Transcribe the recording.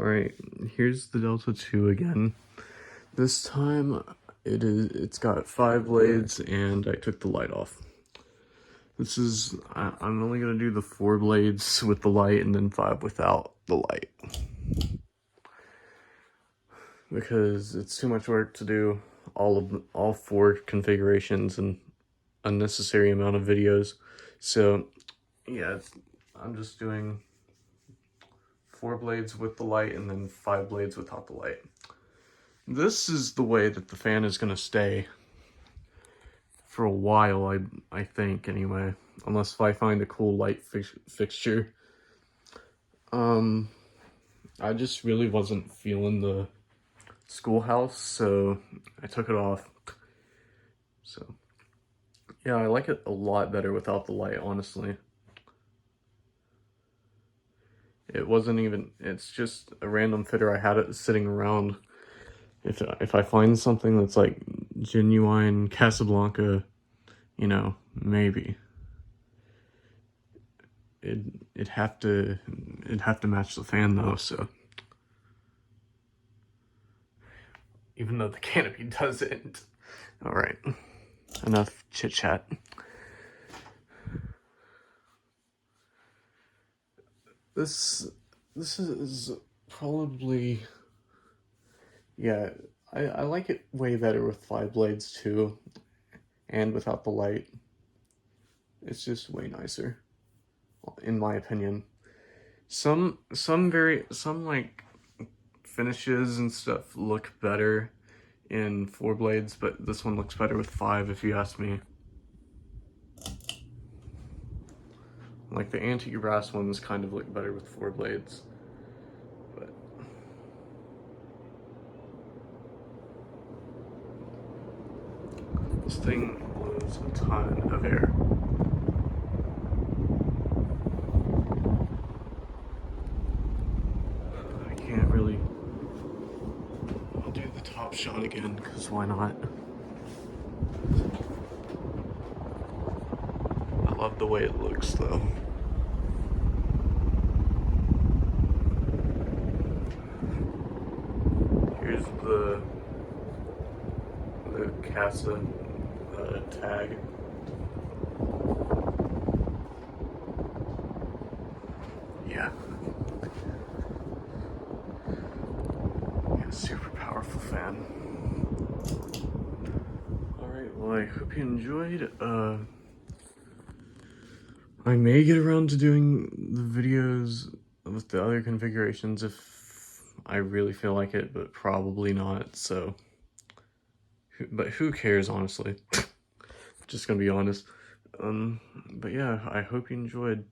Alright, here's the Delta 2 again. This time it's got 5 blades and I took the light off. I'm only going to do the 4 blades with the light and then 5 without the light. Because it's too much work to do all 4 configurations and unnecessary amount of videos. So yeah, I'm just doing 4 blades with the light and then 5 blades without the light. This is the way that the fan is going to stay for a while, I think, anyway. Unless if I find a cool light fixture. I just really wasn't feeling the schoolhouse, so I took it off. So, yeah, I like it a lot better without the light, honestly. It's just a random fitter. I had it sitting around. If I find something that's like genuine Casablanca, you know, maybe. It'd have to match the fan though, so. Even though the canopy doesn't. Alright. Enough chit chat. This is probably, yeah, I like it way better with 5 blades too, and without the light. It's just way nicer, in my opinion. Some like finishes and stuff look better in 4 blades, but this one looks better with 5 if you ask me. Like the antique brass ones kind of look better with 4 blades. But this thing blows a ton of air. I can't really. I'll do the top shot again, because why not? I love the way it looks though. Here's the Casa tag. Yeah. Super powerful fan. Alright, well, I hope you enjoyed. I may get around to doing the videos with the other configurations if I really feel like it, but probably not, so. But who cares, honestly? Just gonna be honest. But yeah, I hope you enjoyed.